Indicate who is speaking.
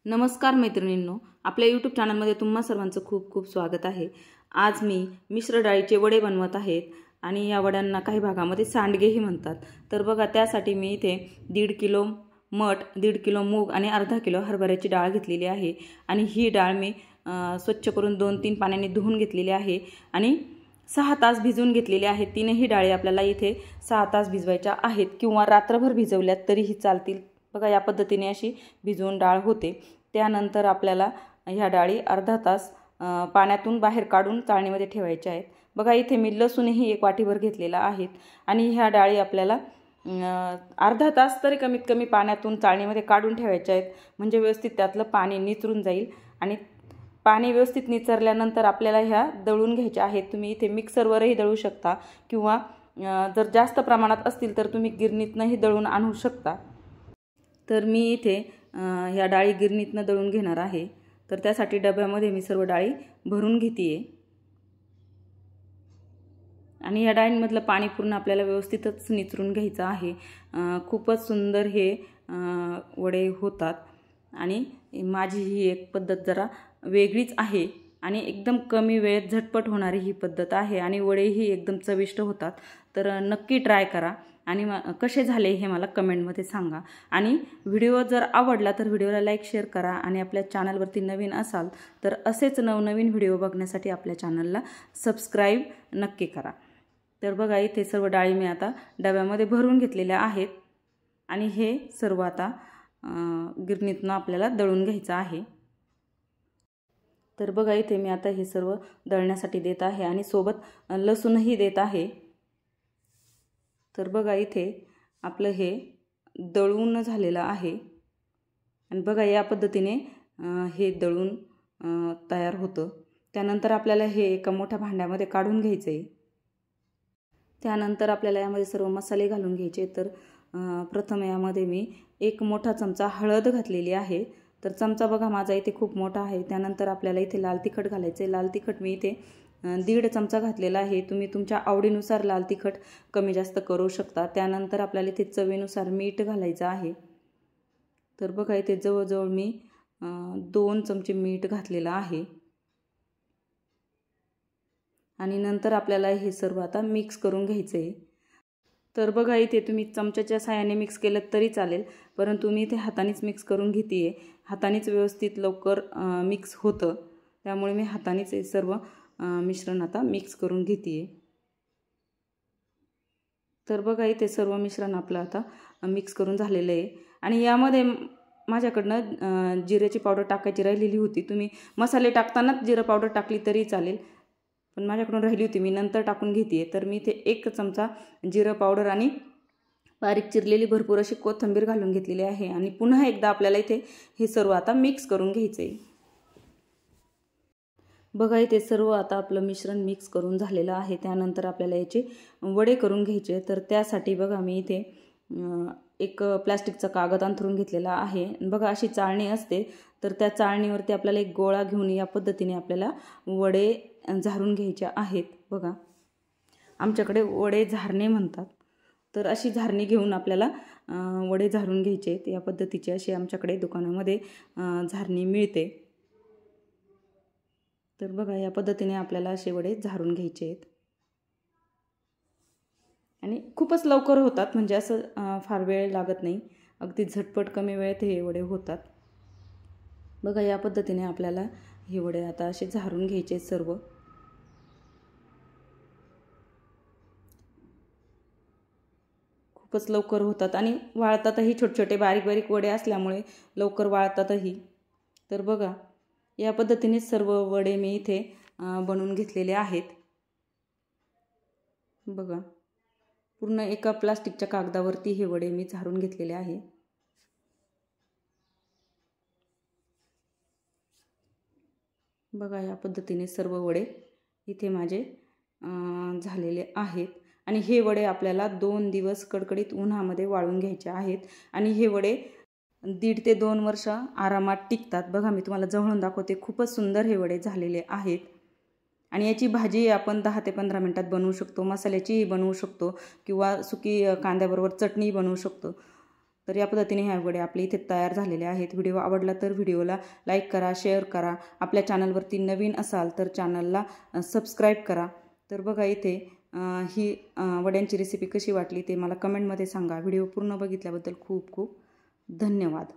Speaker 1: नमस्कार मैत्रिणींनो, आपल्या यूट्यूब चॅनलमध्ये तुम्हा सर्वांचं खूप खूप स्वागत आहे। आज मी मिश्र डाळीचे वडे बनवत आहेत आणि या वड्यांना काही भागामध्ये सांडगेही म्हणतात। तर बघा, त्यासाठी मी इथे 1.5 किलो मठ, 1.5 किलो मूग आणि अर्धा किलो हरभऱ्याची डाळ घेतलेली आहे आणि ही डाळ मी स्वच्छ करून 2-3 पाण्याने धुवून घेतलेली आहे आणि 6 तास भिजवून घेतलेली आहे। तीनही डाळी आपल्याला इथे 6 तास भिजवायच्या आहेत किंवा रात्रभर भिजवल्यात तरीही चालतील। बघा, या पद्धतीने अशी भिजवून डाळ होते। त्यानंतर आपल्याला ह्या डाळी अर्धा तास पाण्यातून बाहेर काढून चाळणीमध्ये ठेवायच्या आहेत। बघा, इथे मी लसूणही 1 वाटीभर घेतलेला आहे आणि ह्या डाळी आपल्याला अर्धा तास तरी कमीत कमी पाण्यातून चाळणीमध्ये काढून ठेवायच्या आहेत, म्हणजे व्यवस्थित त्यातलं पाणी निचरून जाईल। आणि पाणी व्यवस्थित निचरल्यानंतर आपल्याला ह्या दळून घ्यायच्या आहेत। तुम्ही इथे मिक्सरवरही दळू शकता किंवा जर जास्त प्रमाणात असतील तर तुम्ही गिरणीतनंही दळून आणू शकता। तर मी इथे ह्या डाळी गिरणीतनं दळून घेणार आहे। तर त्यासाठी डब्यामध्ये मी सर्व डाळी भरून घेतेय आणि या डाळींमधलं पाणी पूर्ण आपल्याला व्यवस्थितच निचरून घ्यायचं आहे। खूपच सुंदर हे वडे होतात आणि माझी ही एक पद्धत जरा वेगळीच आहे आणि एकदम कमी वेळेत झटपट होणारी ही पद्धत आहे आणि वडेही एकदम चविष्ट होतात। तर नक्की ट्राय करा आणि कसे झाले हे मला कमेंटमध्ये सांगा। आणि व्हिडिओ जर आवडला तर व्हिडिओला लाईक शेअर करा आणि आपल्या चॅनलवरती नवीन असाल तर असेच नवनवीन व्हिडिओ बघण्यासाठी आपल्या चॅनलला सबस्क्राईब नक्की करा। तर बघा, इथे सर्व डाळी मी आता डब्यामध्ये भरून घेतलेल्या आहेत आणि हे सर्व आता गिरणीतनं आपल्याला दळून घ्यायचं आहे। तर बघा, इथे मी आता हे सर्व दळण्यासाठी देत आहे आणि सोबत लसूणही देत आहे। तर बघा, इथे आपलं हे दळून झालेलं आहे आणि बघा या पद्धतीने हे दळून तयार होतं। त्यानंतर आपल्याला हे एका मोठ्या भांड्यामध्ये काढून घ्यायचं आहे। त्यानंतर आपल्याला यामध्ये सर्व मसाले घालून घ्यायचे। तर प्रथम यामध्ये मी 1 मोठा चमचा हळद घातलेली आहे। तर चमचा बघा माझा इथे खूप मोठा आहे। त्यानंतर आपल्याला इथे लाल तिखट घालायचं आहे। लाल तिखट मी इथे 1.5 चमचा घातलेला आहे। तुम्ही तुमच्या आवडीनुसार लाल तिखट कमी जास्त करू शकता। त्यानंतर आपल्याला इथे चवीनुसार मीठ घालायचं आहे। तर बघा, इथे जवळजवळ मी 2 चमचे मीठ घातलेलं आहे आणि नंतर आपल्याला हे सर्व आता मिक्स करून घ्यायचं आहे। तर बघा, इथे तुम्ही चमच्याच्या साहाय्याने मिक्स केलं तरी चालेल, परंतु मी इथे हातानेच मिक्स करून घेतेय। हातानेच व्यवस्थित लवकर मिक्स होतं, त्यामुळे मी हातानेच हे सर्व मिश्रण आता मिक्स करून घेतेय। तर बघा, इथे सर्व मिश्रण आपलं आता मिक्स करून झालेलं आहे आणि यामध्ये माझ्याकडनं जिऱ्याची पावडर टाकायची राहिलेली होती। तुम्ही मसाले टाकतानाच जिरा पावडर टाकली तरी चालेल, पण माझ्याकडून राहिली होती, मी नंतर टाकून घेतेय। तर मी इथे 1 चमचा जिरा पावडर आणि बारीक चिरलेली भरपूर अशी कोथिंबीर घालून घेतलेली आहे आणि पुन्हा एकदा आपल्याला इथे हे सर्व आता मिक्स करून घ्यायचं आहे। बघा, इथे सर्व आता आपलं मिश्रण मिक्स करून झालेलं आहे। त्यानंतर आपल्याला याचे वडे करून घ्यायचे। तर त्यासाठी बघा, मी इथे एक प्लास्टिकचा कागद अंथरून घेतलेला आहे। बघा, अशी चाळणी असते, तर त्या चाळणीवरती आपल्याला एक गोळा घेऊन या पद्धतीने आपल्याला वडे झारून घ्यायचे आहेत। बघा, आमच्याकडे वडे झारणे म्हणतात। तर अशी झारणी घेऊन आपल्याला वडे झारून घ्यायचे आहेत। या पद्धतीची अशी आमच्याकडे दुकानामध्ये झारणी मिळते। तर बघा, या पद्धतीने आपल्याला असे वडे झारून घ्यायचे आहेत आणि खूपच लवकर होतात, म्हणजे असं फार वेळ लागत नाही, अगदी झटपट कमी वेळेत हे वडे होतात। बघा, या पद्धतीने आपल्याला हे वडे आता असे झारून घ्यायचे सर्व। खूपच लवकर होतात आणि वाळतातही, छोटे छोटे बारीक बारीक वडे असल्यामुळे लवकर वाळतातही। तर बघा, या पद्धतीने सर्व वडे मी इथे बनवून घेतलेले आहेत। बघा, पूर्ण एका प्लास्टिकच्या कागदावरती हे वडे मी झारून घेतलेले आहे। बघा, या पद्धतीने सर्व वडे इथे माझे झालेले आहेत आणि हे वडे आपल्याला 2 दिवस कडकडीत उन्हामध्ये वाळून घ्यायचे आहेत आणि हे वडे 1.5 ते 2 वर्ष आरामात टिकतात। बघा, मी तुम्हाला जवळून दाखवते, खूपच सुंदर हे वडे झालेले आहेत आणि याची भाजी आपण 10 ते 15 मिनिटात बनवू शकतो, मसाल्याचीही बनवू शकतो किंवा सुकी कांद्याबरोबर चटणी बनवू शकतो। तर या पद्धतीने ह्या वडे आपले इथे तयार झालेले आहेत. व्हिडिओ आवडला तर व्हिडिओला लाईक करा, शेअर करा. आपल्या चॅनलवरती नवीन असाल तर चॅनलला सबस्क्राईब करा. तर बघा इथे ही वड्यांची रेसिपी कशी वाटली ते मला कमेंटमध्ये सांगा. व्हिडिओ पूर्ण बघितल्याबद्दल खूप खूप धन्यवाद.